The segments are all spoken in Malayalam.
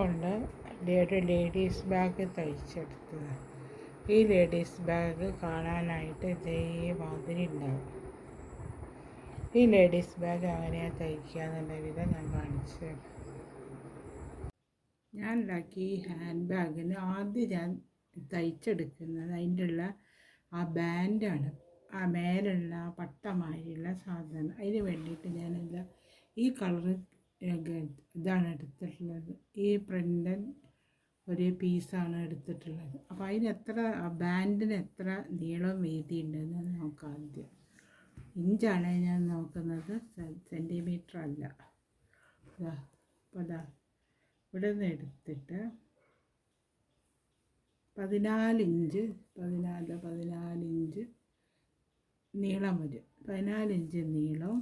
കൊണ്ട് ഒരു ലേഡീസ് ബാഗ് തയ്ച്ചെടുത്തത്. ഈ ലേഡീസ് ബാഗ് കാണാനായിട്ട് ഇതേമാതിരി ഉണ്ടാവും. ഈ ലേഡീസ് ബാഗ് എങ്ങനെയാണ് തയ്ക്കുക എന്നുള്ള വിധം ഞാൻ കാണിച്ചു. ഞാൻ ഉണ്ടാക്കി ഈ ഹാൻഡ് ബാഗിന് ആദ്യം ഞാൻ തയ്ച്ചെടുക്കുന്നത് അതിൻ്റെ ഉള്ള ആ ബാൻഡാണ്, ആ മേലുള്ള പട്ടമാതിരിയുള്ള സാധനം. അതിന് വേണ്ടിയിട്ട് ഞാനെല്ലാം ഈ കളറ് ഇതാണ് എടുത്തിട്ടുള്ളത്. ഈ പ്രിൻ്റൻ ഒരു പീസാണ് എടുത്തിട്ടുള്ളത്. അപ്പോൾ അതിന് എത്ര, ബാൻഡിന് എത്ര നീളം വീതി ഉണ്ടെന്ന് നോക്കാം. ആദ്യം ഇഞ്ചാണ് ഞാൻ നോക്കുന്നത്, സെൻറ്റിമീറ്റർ അല്ല. അപ്പോൾ അതാ ഇവിടെ നിന്ന് എടുത്തിട്ട് 14 ഇഞ്ച് നീളം വരും. 14 ഇഞ്ച് നീളം,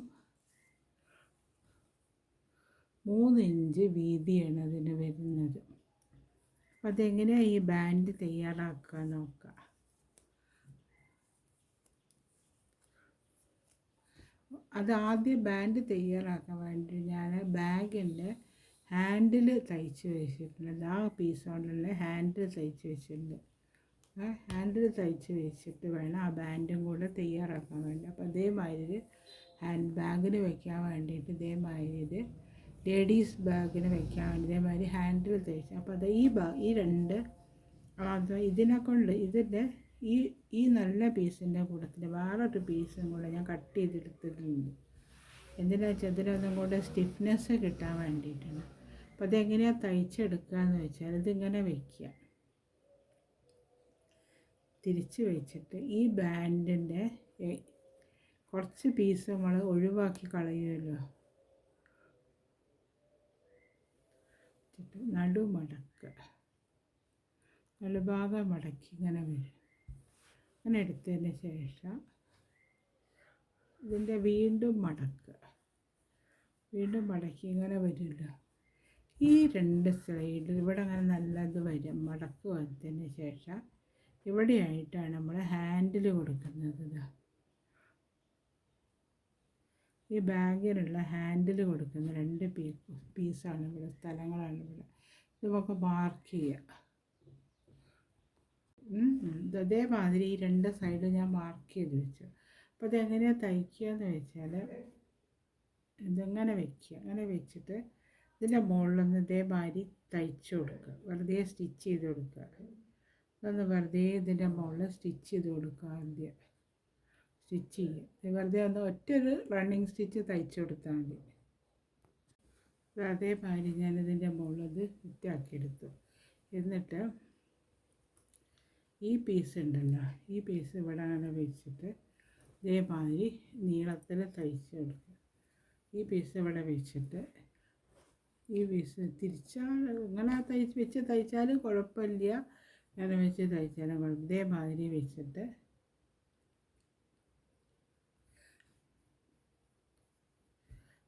3 ഇഞ്ച് വീതിയാണ് അതിന് വരുന്നത്. അപ്പം അതെങ്ങനെയാണ് ഈ ബാൻഡ് തയ്യാറാക്കുക നോക്കാം. ആദ്യം ബാൻഡ് തയ്യാറാക്കാൻ വേണ്ടി ഞാൻ ബാഗിൻ്റെ ഹാൻഡിൽ തയ്ച്ച് വെച്ചിട്ടുണ്ട്. ആ പീസ് കൊണ്ടുള്ള ഹാൻഡിൽ തയ്ച്ച് വെച്ചിട്ടുണ്ട്. ഹാൻഡിൽ തയ്ച്ച് വെച്ചിട്ട് വേണം ആ ബാൻഡും കൂടെ തയ്യാറാക്കാൻ വേണ്ടി. അപ്പോൾ അതേമാതിരി ഹാൻഡ് ബാഗിന് വയ്ക്കാൻ വേണ്ടിയിട്ട് ഇതേമാതിരി ലേഡീസ് ബാഗിന് വയ്ക്കാൻ വേണ്ടി ഇതേമാതിരി ഹാൻഡിൽ തയ്ച്ച്. അപ്പോൾ അത് ഈ രണ്ട് ഇതിനെ കൊണ്ട് ഇതിൻ്റെ ഈ നല്ല പീസിൻ്റെ കൂട്ടത്തിൽ വേറൊരു പീസും കൂടെ ഞാൻ കട്ട് ചെയ്തെടുത്തിട്ടുണ്ട്. എന്തിനാ വെച്ചാൽ ഇതിനൊന്നും കൂടെ സ്റ്റിഫ്നെസ് കിട്ടാൻ വേണ്ടിയിട്ടാണ്. അപ്പോൾ അതെങ്ങനെയാണ് തയ്ച്ചെടുക്കുക എന്ന് വെച്ചാൽ ഇതിങ്ങനെ വയ്ക്കുക, തിരിച്ച് വെച്ചിട്ട് ഈ ബാൻഡിൻ്റെ കുറച്ച് പീസ് നമ്മൾ ഒഴിവാക്കി കളയുമല്ലോ. നടുമടക്കുക, നടുഭാഗം മടക്കി ഇങ്ങനെ വരും. അങ്ങനെ എടുത്തതിന് ശേഷം ഇതിൻ്റെ വീണ്ടും മടക്കുക, വീണ്ടും മടക്കി ഇങ്ങനെ വരുമല്ലോ. ഈ രണ്ട് സൈഡിൽ ഇവിടെ അങ്ങനെ നല്ലത് വരും. മടക്ക് വന്നതിന് ശേഷം ഇവിടെയായിട്ടാണ് നമ്മൾ ഹാൻഡിൽ കൊടുക്കുന്നത്. ഈ ബാഗിനുള്ള ഹാൻഡിൽ കൊടുക്കുന്ന 2 പീസാണ് ഇവിടെ, സ്ഥലങ്ങളാണ് ഇവിടെ. ഇത് നമുക്ക് മാർക്ക് ചെയ്യുക. അതേമാതിരി ഈ 2 സൈഡ് ഞാൻ മാർക്ക് ചെയ്ത് വെച്ചു. അപ്പോൾ അതെങ്ങനെയാണ് തയ്ക്കുക എന്ന് വെച്ചാൽ ഇതെങ്ങനെ വയ്ക്കുക, അങ്ങനെ വെച്ചിട്ട് ഇതിൻ്റെ മുകളിലൊന്ന് ഇതേമാതിരി തയ്ച്ച് കൊടുക്കുക, വെറുതെ സ്റ്റിച്ച് ചെയ്ത് കൊടുക്കുക. അതൊന്ന് വെറുതെ ഇതിൻ്റെ മുകളിൽ സ്റ്റിച്ച് ചെയ്ത് കൊടുക്കുക. ആദ്യം സ്റ്റിച്ച് ചെയ്യുക, വെറുതെ ഒന്ന് ഒറ്റൊരു റണ്ണിങ് സ്റ്റിച്ച് തയ്ച്ച് കൊടുത്താൽ മതി. അതേമാതിരി ഞാനിതിൻ്റെ മുകളിൽ വൃത്തിയാക്കിയെടുത്തു. എന്നിട്ട് ഈ പീസ് ഉണ്ടല്ലോ, ഈ പീസ് ഇവിടെ അങ്ങനെ വെച്ചിട്ട് ഇതേമാതിരി നീളത്തിൽ തയ്ച്ച് കൊടുക്കുക. ഈ പീസ് ഇവിടെ വെച്ചിട്ട് ഈ പീസ് തിരിച്ചാൽ ഇങ്ങനെ വെച്ച് തയ്ച്ചാലും കുഴപ്പമില്ല, അങ്ങനെ വെച്ച് തയ്ച്ചാലും കുഴപ്പം. ഇതേമാതിരി വെച്ചിട്ട്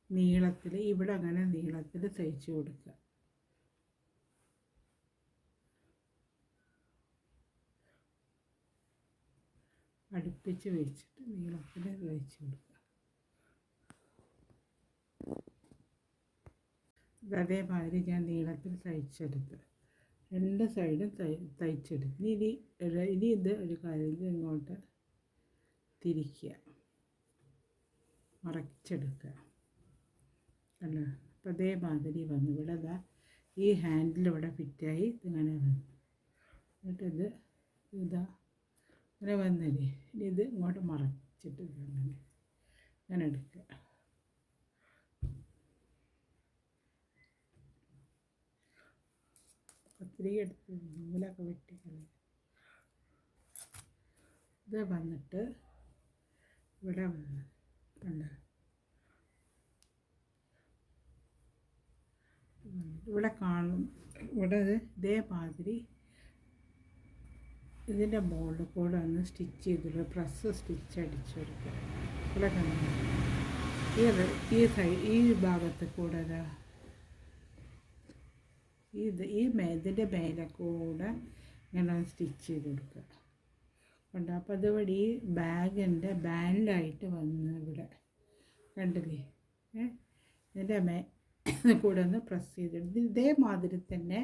നീളത്തിൽ ഇവിടെ അങ്ങനെ നീളത്തിൽ തയ്ച്ച് കൊടുക്കുക. അടുപ്പിച്ച് വെച്ചിട്ട് നീളത്തിൽ തയ്ച്ച് കൊടുക്കുക. അതേമാതിരി ഞാൻ നീളത്തിൽ തയ്ച്ചെടുത്ത് 2 സൈഡും തയ്ച്ചെടുത്ത്. ഇനി ഇത് ഒരു കാര്യം ഇങ്ങോട്ട് തിരിക്കുക, മറച്ചെടുക്കുക അല്ല. അപ്പോൾ അതേമാതിരി വന്നു. ഇവിടെ ഈ ഹാൻഡിൽ ഇവിടെ ഫിറ്റായി ഇങ്ങനെ വന്നു. എന്നിട്ടിത് ഇങ്ങനെ വന്നില്ലേ. ഇനി ഇത് ഇങ്ങോട്ട് മറച്ചിട്ട് ഇങ്ങനെ എടുക്കുക. കത്രിക എടുത്ത് നൂലൊക്കെ വെട്ടിക്കളയുക. ഇത് വന്നിട്ട് ഇവിടെ വന്ന് കണ്ട ഇവിടെ കാണും. ഇവിടെ ഇതേമാതിരി ഇതിൻ്റെ മുകളിൽ കൂടെ ഒന്ന് സ്റ്റിച്ച് ചെയ്തിട്ട് പ്രസ് സ്റ്റിച്ച് അടിച്ചു കൊടുക്കുക. ഇവിടെ കണ്ടു ഈ ഭാഗത്ത് കൂടെ ഇതിൻ്റെ മേലെ കൂടെ ഇങ്ങനെ സ്റ്റിച്ച് ചെയ്ത് കൊടുക്കുക. കണ്ടോ? അപ്പോൾ അതുവഴി ഈ ബാഗിൻ്റെ ബാൻഡായിട്ട് വന്ന് ഇവിടെ കണ്ടില്ലേ. ഇതിൻ്റെ കൂടെ ഒന്ന് പ്രസ് ചെയ്തിട്ട് ഇതേമാതിരി തന്നെ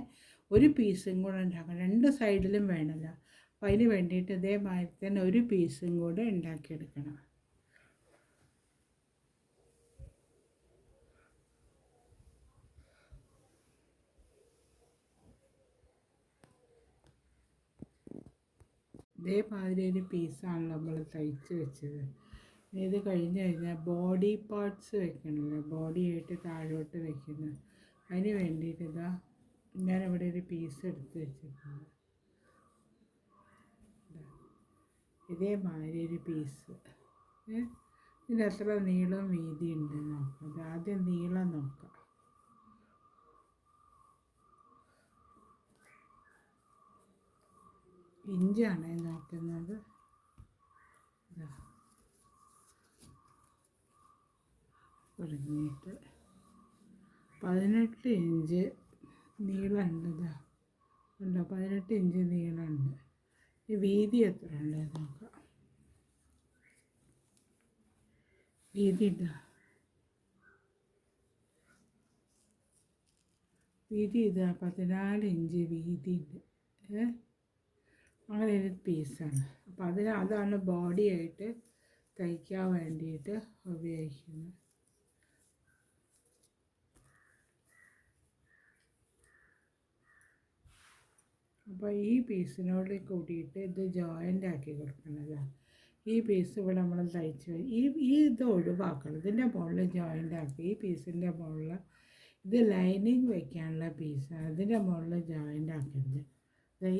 ഒരു പീസും കൂടെ ഉണ്ടാക്കണം. രണ്ട് സൈഡിലും വേണമല്ലോ. അപ്പോൾ അതിന് വേണ്ടിയിട്ട് ഇതേമാതിരി തന്നെ ഒരു പീസും കൂടെ ഉണ്ടാക്കിയെടുക്കണം. ഇതേമാതിരി ഒരു പീസാണല്ലോ നമ്മൾ തയ്ച്ച് വെച്ചത്. ഇത് കഴിഞ്ഞ് കഴിഞ്ഞാൽ ബോഡി പാർട്സ് വെക്കണമല്ലോ, ബോഡിയായിട്ട് താഴോട്ട് വെക്കുന്നത്. അതിന് വേണ്ടിയിട്ട് ഇതാ ഞാനിവിടെ ഒരു പീസ് എടുത്ത് വെച്ചിട്ടുണ്ട്. ഇതേമാതിരി ഒരു പീസ്. ഇതിന് എത്ര നീളം വീതി ഉണ്ട് നോക്കാം. ആദ്യം നീളം നോക്കാം. ഇഞ്ചാണ് നോക്കുന്നത്. തുടങ്ങിയിട്ട് 18 ഇഞ്ച് നീളമുണ്ട്. ഇതാ ഉണ്ടോ, 18 ഇഞ്ച് നീളമുണ്ട്. ഈ വീതി എത്ര ഉണ്ട് നോക്കാം. വീതി ഇതാ, വീതി ഇതാ 14 ഇഞ്ച് വീതി ഉണ്ട്. അങ്ങനെ ഒരു പീസാണ്. അപ്പോൾ അതാണ് ബോഡിയായിട്ട് തയ്ക്കാൻ വേണ്ടിയിട്ട് ഉപയോഗിക്കുന്നത്. അപ്പോൾ ഈ പീസിനോട് കൂടിയിട്ട് ഇത് ജോയിൻ്റ് ആക്കി കൊടുക്കുന്നതാണ്. ഈ പീസ് ഇവിടെ നമ്മൾ തയ്ച്ച് ഇത് ഒഴിവാക്കണം. ഇതിൻ്റെ മുകളിൽ ജോയിൻ്റ് ആക്കി, ഈ പീസിൻ്റെ മുകളിൽ ഇത് ലൈനിങ് വയ്ക്കാനുള്ള പീസാണ്. അതിൻ്റെ മുകളിൽ ജോയിൻ്റ് ആക്കരുത്.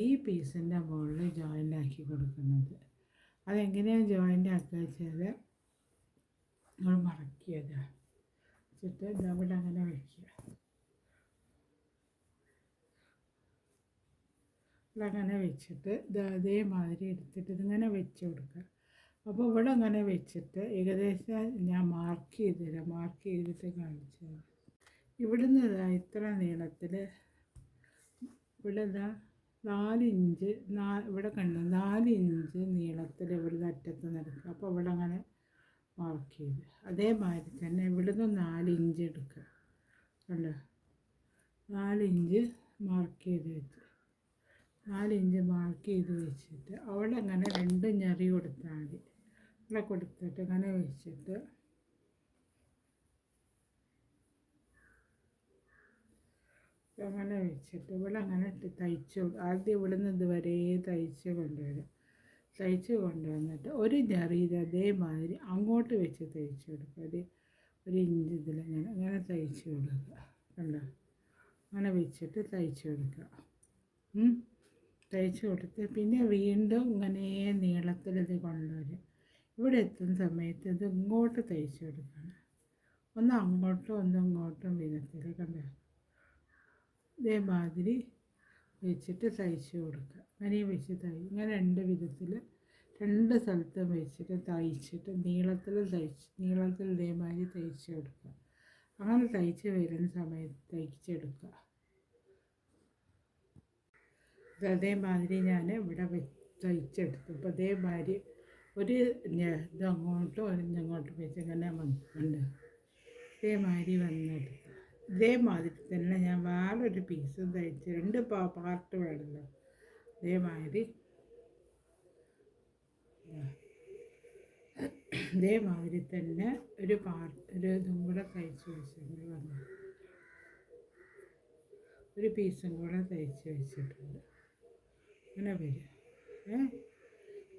ഈ പീസിൻ്റെ മുകളിൽ ജോയിൻ്റ് ആക്കി കൊടുക്കുന്നത്. അതെങ്ങനെയാണ് ജോയിൻ്റ് ആക്കുക വെച്ചാൽ നമ്മൾ മടക്കിയത് വെച്ചിട്ട് ഇവിടെ അങ്ങനെ വയ്ക്കുക. അങ്ങനെ വെച്ചിട്ട് അതേമാതിരി എടുത്തിട്ട് ഇതിങ്ങനെ വെച്ച് കൊടുക്കുക. അപ്പോൾ ഇവിടെ അങ്ങനെ വെച്ചിട്ട് ഏകദേശം ഞാൻ മാർക്ക് ചെയ്ത് തരാം. മാർക്ക് ചെയ്തിട്ട് കാണിച്ചു തരാം. ഇവിടുന്ന് ഇത്ര നീളത്തിൽ ഇവിടെ 4 ഇഞ്ച് ഇവിടെ കണ്ടു 4 ഇഞ്ച് നീളത്തിൽ ഇവിടുന്ന് അറ്റത്ത് നടക്കുക. അപ്പോൾ ഇവിടെ അങ്ങനെ മാർക്ക് ചെയ്ത് അതേമാതിരി തന്നെ ഇവിടുന്ന് 4 ഇഞ്ച് എടുക്കുക. കണ്ടോ, 4 ഇഞ്ച് മാർക്ക് ചെയ്ത് വെച്ച് 4 ഇഞ്ച് മാർക്ക് ചെയ്ത് വെച്ചിട്ട് അവിടെ അങ്ങനെ 2 ഞെറി കൊടുത്താൽ മതി. ഇവിടെ കൊടുത്തിട്ട് അങ്ങനെ വെച്ചിട്ട് അങ്ങനെ വെച്ചിട്ട് ഇവിടെ അങ്ങനെ തയ്ച്ച് ആദ്യം ഇവിടുന്ന് ഇതുവരെ തയ്ച്ച് കൊണ്ടുവരും. തയ്ച്ച് കൊണ്ടുവന്നിട്ട് ഒരു ഞെറിയിൽ അതേമാതിരി അങ്ങോട്ട് വെച്ച് തയ്ച്ച് കൊടുക്കുക. ഒരു ഇഞ്ച് ഇതിൽ അങ്ങനെ തയ്ച്ച് കൊടുക്കുക. കണ്ടോ, അങ്ങനെ വെച്ചിട്ട് തയ്ച്ച് കൊടുക്കുക. തയ്ച്ച് കൊടുത്ത് പിന്നെ വീണ്ടും ഇങ്ങനെ നീളത്തിൽ ഇത് കൊണ്ടുവരും. ഇവിടെ എത്തുന്ന സമയത്ത് ഇത് ഇങ്ങോട്ട് തയ്ച്ച് കൊടുക്കണം. ഒന്ന് അങ്ങോട്ടും ഒന്ന് ഇങ്ങോട്ടും വിധത്തിൽ. കണ്ടോ, ഇതേമാതിരി വെച്ചിട്ട് തയ്ച്ച് കൊടുക്കുക. അങ്ങനെ വെച്ച് ഇങ്ങനെ 2 വിധത്തിൽ 2 സ്ഥലത്തും വെച്ചിട്ട് തയ്ച്ചിട്ട് നീളത്തിൽ ഇതേമാതിരി തയ്ച്ച് കൊടുക്കുക. അങ്ങനെ തയ്ച്ച് വരുന്ന സമയത്ത് തയ്ച്ചെടുക്കുക. അതേമാതിരി ഞാൻ ഇവിടെ തയ്ച്ചെടുത്തു. അപ്പോൾ അതേമാതിരി ഒരു ഇതങ്ങോട്ടും ഒരിഞ്ഞങ്ങോട്ടും വെച്ച് ഇങ്ങനെ വന്നിട്ടുണ്ട്. ഇതേമാതിരി വന്നെടുത്ത് ഇതേമാതിരി തന്നെ ഞാൻ വേറൊരു പീസും തയ്ച്ച് 2 പാർട്ട് വേണമല്ലോ. ഇതേമാതിരി തന്നെ ഒരു ഇതും കൂടെ തയ്ച്ച് വെച്ചിട്ടുണ്ട്. വന്നു ഒരു പീസും കൂടെ തയ്ച്ച് വെച്ചിട്ടുണ്ട്. അങ്ങനെ വരും.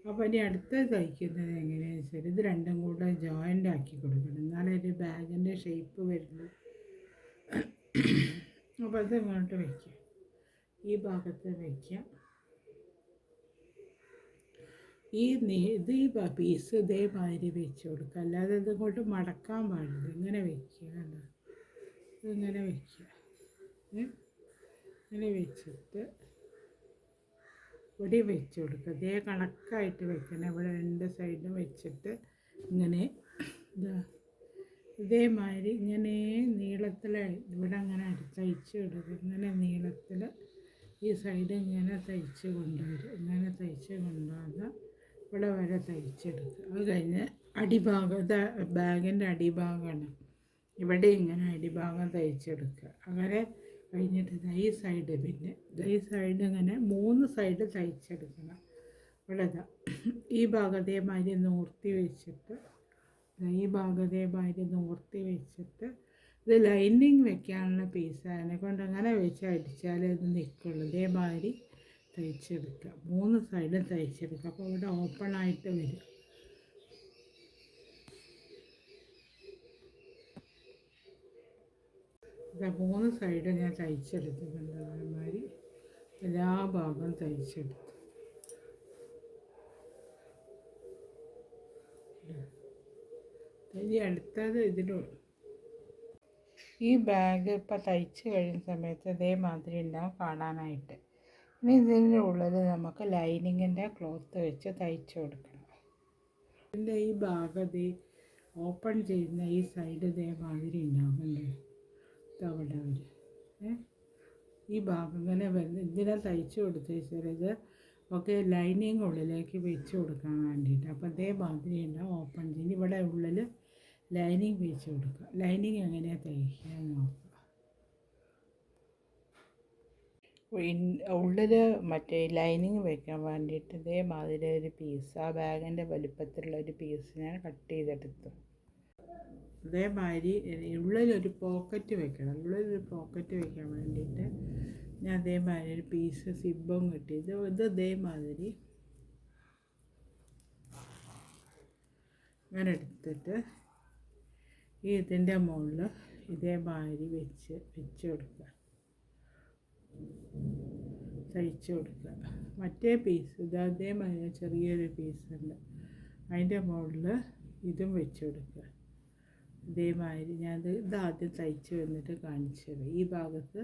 അപ്പോൾ ഇനി അടുത്ത തയ്ക്കുന്നത് എങ്ങനെയാണെന്ന് വെച്ചാൽ ഇത് രണ്ടും കൂടെ ജോയിൻ്റ് ആക്കി കൊടുക്കണം. എന്നാലേ ഒരു ബാഗിൻ്റെ ഷേപ്പ് വരുള്ളൂ. അപ്പോൾ അത് ഇങ്ങോട്ട് വയ്ക്കാം, ഈ ഭാഗത്ത് വയ്ക്കാം. ഈ പീസ് ഇതേമാതിരി വെച്ച് കൊടുക്കുക. അല്ലാതെ ഇതിങ്ങോട്ട് മടക്കാൻ പാടില്ല. ഇങ്ങനെ വയ്ക്കുക. കണ്ടോ, ഇങ്ങനെ വയ്ക്കുക. ഇങ്ങനെ വെച്ചിട്ട് ഇവിടെ വെച്ച് കൊടുക്കുക. ഇതേ കണക്കായിട്ട് വെക്കണം. ഇവിടെ 2 സൈഡും വെച്ചിട്ട് ഇങ്ങനെ ഇതേമാതിരി ഇങ്ങനെ നീളത്തിൽ ഇവിടെ അങ്ങനെ തയ്ച്ച് കൊടുക്കുക. ഇങ്ങനെ നീളത്തിൽ ഈ സൈഡ് ഇങ്ങനെ തയ്ച്ച് കൊണ്ടുവരും. ഇങ്ങനെ തയ്ച്ച് കൊണ്ടുവന്ന് ഇവിടെ വരെ തയ്ച്ചെടുക്കുക. അത് കഴിഞ്ഞ് അടിഭാഗം ബാഗിൻ്റെ അടിഭാഗമാണ്. ഇവിടെ ഇങ്ങനെ അടിഭാഗം തയ്ച്ചെടുക്കുക. അങ്ങനെ കഴിഞ്ഞിട്ട് ഈ സൈഡ് പിന്നെ ഈ സൈഡ് ഇങ്ങനെ 3 സൈഡ് തയ്ച്ചെടുക്കണം. ഇവിടെ ഈ ഭാഗതേമാതിരി നൂർത്തി വെച്ചിട്ട് ഈ ഭാഗതേമാതിരി നൂർത്തി വെച്ചിട്ട് ഇത് ലൈനിങ് വെക്കാനുള്ള പീസ് അതിനെ കൊണ്ട് അങ്ങനെ വെച്ച് അടിച്ചാലേ ഇത് നിൽക്കുള്ളൂ. ഇതേമാതിരി തയ്ച്ചെടുക്കുക. 3 സൈഡും തയ്ച്ചെടുക്കുക. അപ്പോൾ ഇവിടെ ഓപ്പണായിട്ട് വരും. ഇത് 3 സൈഡും ഞാൻ തയ്ച്ചെടുത്തിട്ടുണ്ട്. അതേമാതിരി എല്ലാ ഭാഗവും തയ്ച്ചെടുത്തു. ഇനി അടുത്തത് ഈ ബാഗ് ഇപ്പം തയ്ച്ച് കഴിയുന്ന സമയത്ത് ഇതേമാതിരി ഉണ്ടാവും കാണാനായിട്ട്. ഇനി ഇതിൻ്റെ ഉള്ളിൽ നമുക്ക് ലൈനിങ്ങിൻ്റെ ക്ലോത്ത് വെച്ച് തയ്ച്ച് കൊടുക്കണം. ഇതിൻ്റെ ഈ ഭാഗം ഓപ്പൺ ചെയ്യുന്ന ഈ സൈഡ് ഇതേമാതിരി ഉണ്ടാവുന്നുണ്ട്. ഇതവിടെ ഈ ഭാഗം ഇങ്ങനെ ഇതിനെ തയ്ച്ച് കൊടുത്ത് വെച്ചാൽ ഇത് ഒക്കെ ലൈനിങ് ഉള്ളിലേക്ക് വെച്ച് കൊടുക്കാൻ വേണ്ടിയിട്ട്. അപ്പോൾ ഇതേമാതിരി ഉണ്ടാവും ഓപ്പൺ ചെയ്ത് ഇവിടെ ഉള്ളിൽ ലൈനിങ് വെച്ച് കൊടുക്കുക. ലൈനിങ് എങ്ങനെയാണ് തയ്ക്കുക നോക്കുക. ഉള്ളിൽ മറ്റേ ലൈനിങ് വെക്കാൻ വേണ്ടിയിട്ട് ഇതേമാതിരി ഒരു പീസ് ആ ബാഗിൻ്റെ വലിപ്പത്തിലുള്ള ഒരു പീസ് ഞാൻ കട്ട് ചെയ്തെടുത്തു. അതേമാതിരി ഉള്ളിലൊരു പോക്കറ്റ് വെക്കണം. ഉള്ളിലൊരു പോക്കറ്റ് വെക്കാൻ വേണ്ടിയിട്ട് ഞാൻ അതേമാതിരി ഒരു പീസ് സിബും കിട്ടി. ഇത് ഇതേമാതിരി ഇങ്ങനെ എടുത്തിട്ട് ഇതിൻ്റെ മുകളിൽ ഇതേമാതിരി വെച്ച് കൊടുക്കുക, തയ്ച്ച് കൊടുക്കുക. മറ്റേ പീസ് അതേമാതിരി ചെറിയൊരു പീസുണ്ട്, അതിൻ്റെ മുകളിൽ ഇതും വെച്ച് കൊടുക്കുക. ഇതേമാതിരി ഇതാദ്യം തയ്ച്ച് വന്നിട്ട് കാണിച്ചത്. ഈ ഭാഗത്ത്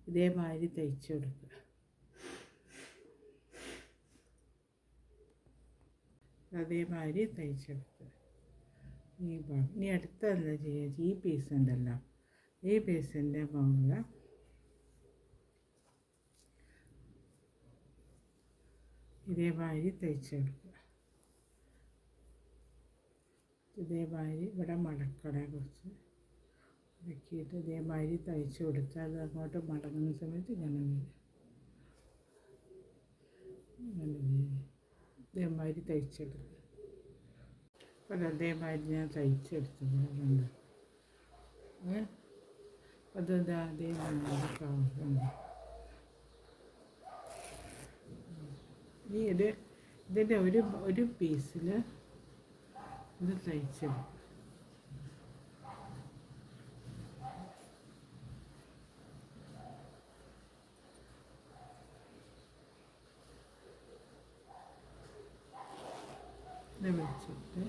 ഇതേമാതിരി തയ്ച്ച് കൊടുക്കുക. അതേമാതിരി തയ്ച്ചെടുക്കുക ഈ ഭാഗം. ഇനി അടുത്ത എന്താ ചെയ്യുക, ഈ പീസ് ഉണ്ടല്ലോ, ഈ പീസിൻ്റെ മുകളിൽ ഇതേമാതിരി തയ്ച്ചെടുക്കുക. ഇതേമാതിരി ഇവിടെ മടക്കടയെ കുറിച്ച് മടക്കിയിട്ട് ഇതേമാതിരി തയ്ച്ച് കൊടുത്താൽ അത് അങ്ങോട്ട് മടങ്ങുന്ന സമയത്ത് ഇങ്ങനെ വരും. ഇതേമാതിരി തയ്ച്ചെടുക്കുക. അപ്പോൾ അതേമാതിരി ഞാൻ തയ്ച്ചെടുത്തിട്ടുണ്ട്. അത് അതേമാതിരി കാണുന്നുണ്ട്. ഈ ഇതിൻ്റെ ഒരു പീസിൽ ഇത് തയ്ച്ചെടുക്കും. ഇത് വെച്ചിട്ട്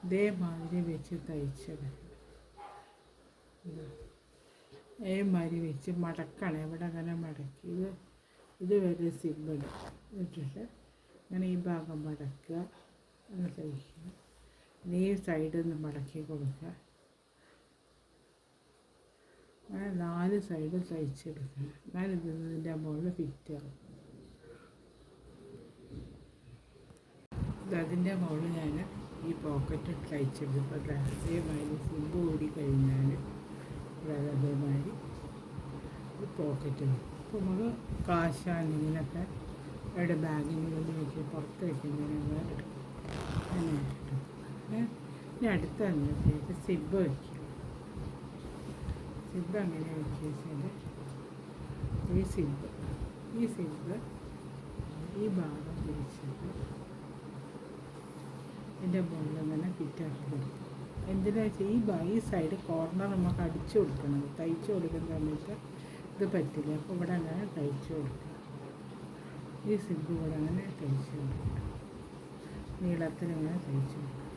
ഇതേമാതിരി വെച്ച് തയ്ച്ചെടുക്കും. ഇതേമാതിരി വെച്ച് മടക്കണം. ഇവിടെ അങ്ങനെ മടക്കി ഇതുവരെ സിബിൾ ഇട്ടിട്ട് അങ്ങനെ ഈ ഭാഗം മടക്കുക, ഒന്ന് തയ്ക്കുക. ഈ സൈഡിൽ നിന്ന് മടക്കി കൊടുക്കുക. അങ്ങനെ 4 സൈഡ് തയ്ച്ചെടുക്കുക. ഇതിൻ്റെ മുകളിൽ ഫിറ്റാകും. അതിൻ്റെ മുകളിൽ ഞാൻ ഈ പോക്കറ്റ് തയ്ച്ചെടുക്കും. അതേമാതിരി സിബ് കൂടി കഴിഞ്ഞാൽ അതേമാതിരി ഈ പോക്കറ്റ് വരും. അപ്പോൾ നമുക്ക് കാശാണെങ്കിലൊക്കെ അവിടെ ബാഗിനുള്ളിൽ വെച്ച് പുറത്ത് വയ്ക്കുന്നതിന് നമ്മൾ എടുക്കും. അങ്ങനെ എടുക്കും. ഇനി അടുത്ത അന്നത്തേക്ക് സിബ് വയ്ക്കും. സിബ് അങ്ങനെ വയ്ക്കുക വെച്ചാൽ ഈ സിബ് ഈ ഭാഗം തിരിച്ചിട്ട് എൻ്റെ മുകളിൽ അങ്ങനെ ഫിറ്റാക്കി കൊടുക്കും. എന്തിനാ വെച്ചാൽ ഈ സൈഡ് കോർണർ നമുക്ക് അടിച്ചു കൊടുക്കണം. തയ്ച്ചു കൊടുക്കുന്ന സമയത്ത് ഇത് പറ്റില്ല. അപ്പോൾ ഇവിടെ അങ്ങനെ തയ്ച്ചു കൊടുക്കുക. ഈ സിബ് ഇവിടെ അങ്ങനെ തയ്ച്ചു കൊടുക്കുക. നീളത്തിലിങ്ങനെ തയ്ച്ചു കൊടുക്കുക.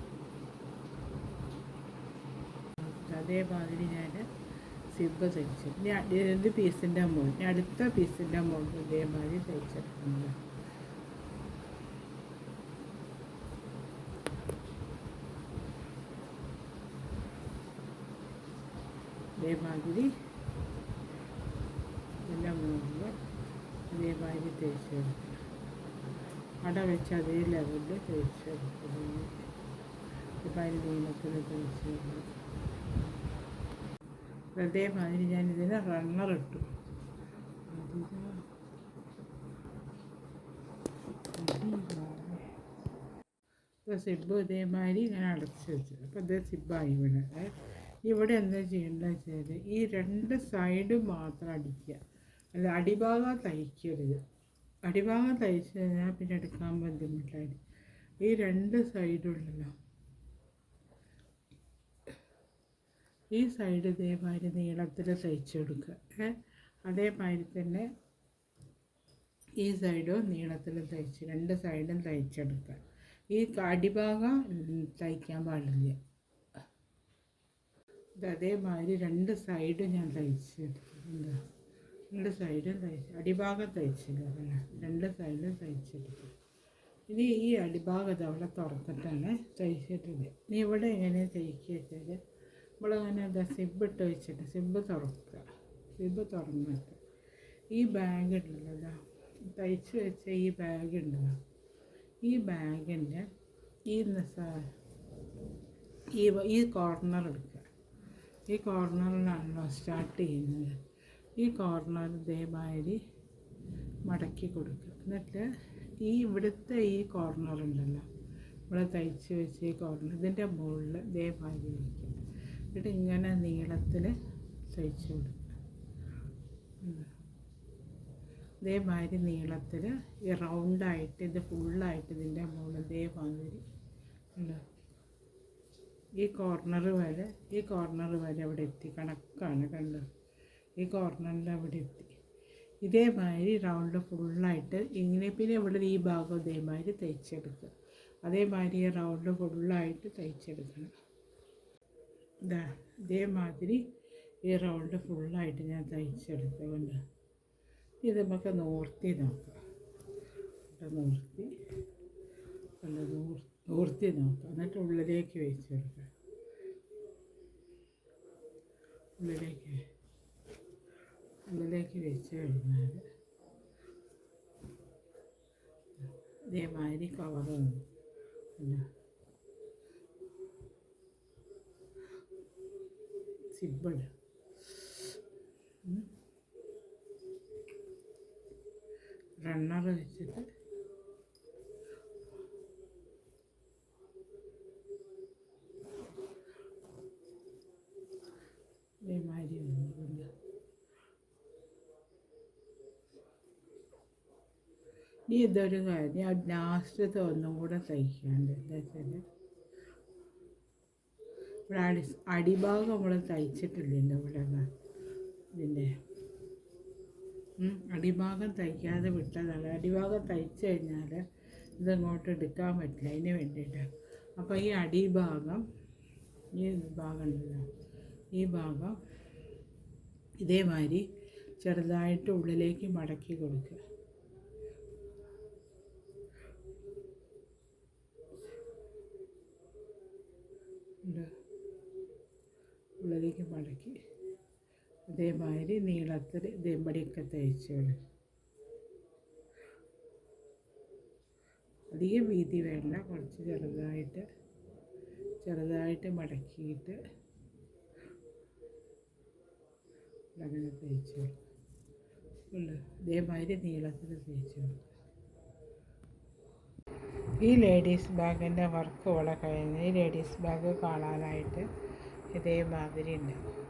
അതേമാതിരി ഞാൻ സിബ് തയ്ച്ചു. ഇനി പീസിൻ്റെ മുകളിൽ അടുത്ത പീസിൻ്റെ മുകളിൽ ഇതേമാതിരി തയ്ച്ചെടുക്കുന്നത്. ഇതേമാതിരി എല്ലാം മുകളിൽ ഇതേമാതിരി തയ്ച്ചെടുക്കുക. അട വെച്ച് അതേ ലെവലിൽ തയ്ച്ചെടുക്കുന്നത്. ഇതേമാതിരി നീളത്തിൽ തയ്ച്ചെടുക്കുക. അതേമാതിരി ഞാൻ ഇതിന് റണ്ണർ ഇട്ടു. സിബ് ഇതേമാതിരി ഇങ്ങനെ അടച്ച് വെച്ചത്. അപ്പോൾ ഇത് സിബായി ഇവിടെ. ഇവിടെ എന്താ ചെയ്യേണ്ടത് വെച്ചാൽ ഈ 2 സൈഡും മാത്രം അടിക്കുക, അല്ല അടിഭാഗം തയ്ക്കരുത്. അടിഭാഗം തയ്ച്ച് കഴിഞ്ഞാൽ പിന്നെ എടുക്കാൻ ബുദ്ധിമുട്ടായി. ഈ 2 സൈഡുണ്ടല്ലോ, ഈ സൈഡ് ഇതേമാതിരി നീളത്തിൽ തയ്ച്ചെടുക്കുക. അതേമാതിരി തന്നെ ഈ സൈഡും നീളത്തിൽ തയ്ച്ച് 2 സൈഡും തയ്ച്ചെടുക്കുക. ഈ അടിഭാഗം തയ്ക്കാൻ പാടില്ല. അതേമാതിരി 2 സൈഡും ഞാൻ തയ്ച്ചെടുത്തിട്ടുണ്ട്. 2 സൈഡും അടിഭാഗം തയ്ച്ചില്ല, 2 സൈഡും തയ്ച്ചെടുത്തു. ഇനി ഈ അടിഭാഗം അവിടെ തുറന്നിട്ടാണ് തയ്ച്ചിട്ടുള്ളത്. ഇനി ഇവിടെ എങ്ങനെ തയ്ക്കുക വെച്ചാൽ നമ്മളങ്ങനെ എന്താ സിബ് ഇട്ട് വെച്ചിട്ട് സിബ് തുറക്കുക. സിബ് തുറന്നിട്ട് ഈ ബാഗ് ഉണ്ടല്ലോ, തയ്ച്ച് വെച്ച ഈ ബാഗ് ഉണ്ടല്ലോ, ഈ ബാഗിൻ്റെ ഈ കോർണർ എടുക്കുക. ഈ കോർണറിലാണല്ലോ സ്റ്റാർട്ട് ചെയ്യുന്നത്. ഈ കോർണർ ഇതേമാതിരി മടക്കി കൊടുക്കുക. എന്നിട്ട് ഇവിടുത്തെ ഈ കോർണർ ഉണ്ടല്ലോ, ഇവിടെ തയ്ച്ച് വെച്ച് ഈ കോർണർ ഇതിൻ്റെ മുകളിൽ ഇതേമാതിരി വയ്ക്കുക. എന്നിട്ട് ഇങ്ങനെ നീളത്തിൽ തയ്ച്ച് കൊടുക്കുക. ഇതേമാതിരി നീളത്തിൽ ഈ റൗണ്ടായിട്ട് ഇത് ഫുള്ളായിട്ട് ഇതിൻ്റെ മുകളിൽ ഇതേമാതിരി ഉണ്ട്. ഈ കോർണർ വരെ അവിടെ എത്തി, കണക്കാണ് കണ്ടോ. ഈ കോർണറിൻ്റെ അവിടെ എത്തി. ഇതേമാതിരി റൗണ്ട് ഫുള്ളായിട്ട് ഇങ്ങനെ. പിന്നെ ഇവിടെ ഈ ഭാഗം ഇതേമാതിരി തയ്ച്ചെടുക്കുക. അതേമാതിരി ഈ റൗണ്ട് ഫുള്ളായിട്ട് തയ്ച്ചെടുക്കണം. ഇതേമാതിരി ഈ റൗണ്ട് ഫുള്ളായിട്ട് ഞാൻ തയ്ച്ചെടുത്തുകൊണ്ട് ഇത് നമുക്ക് നോർത്തി നോക്കാം. നോർത്തി നോക്കാം. എന്നിട്ട് ഉള്ളിലേക്ക് വെച്ചെടുക്കുക. ഉള്ളിലേക്ക് വെച്ച് കഴിഞ്ഞാൽ ഇതേമാതിരി കവർ വന്നു. സിബിൾ റണ്ണർ വെച്ചിട്ട് ഇതേമാതിരി വന്നിട്ടുണ്ട്. ഇനി ഇതൊരു കാര്യം ലാസ്റ്റത്തെ ഒന്നും കൂടെ തയ്ക്കാണ്ട്. എന്താ വെച്ചാൽ ഇവിടെ അടിഭാഗം നമ്മൾ തയ്ച്ചിട്ടില്ലല്ലോ. ഇവിടെ ഇതിൻ്റെ അടിഭാഗം തയ്ക്കാതെ വിട്ടതാണ്. അടിഭാഗം തയ്ച്ച് കഴിഞ്ഞാൽ ഇതങ്ങോട്ട് എടുക്കാൻ പറ്റില്ല. അതിന് വേണ്ടിയിട്ടാണ്. അപ്പോൾ ഈ അടിഭാഗം ഈ ഭാഗം ഉണ്ടല്ലോ, ഈ ഭാഗം ഇതേമാതിരി ചെറുതായിട്ട് ഉള്ളിലേക്ക് മടക്കി കൊടുക്കുക. ഉള്ളിലേക്ക് മടക്കി ഇതേമാതിരി നീളത്തിൽ ഇതേപടിയൊക്കെ തയ്ച്ചുകൾ. അധികം വീതി വേണ്ട, കുറച്ച് ചെറുതായിട്ട് മടക്കിയിട്ട് അങ്ങനെ തയ്ച്ചു ഇതേമാതിരി നീളത്തിൽ തയ്ച്ചു. ഈ ലേഡീസ് ബാഗിൻ്റെ വർക്ക് ഇവിടെ കഴിഞ്ഞ് ഈ ലേഡീസ് ബാഗ് കാണാനായിട്ട് ഇതേമാതിരി ഉണ്ടാവും.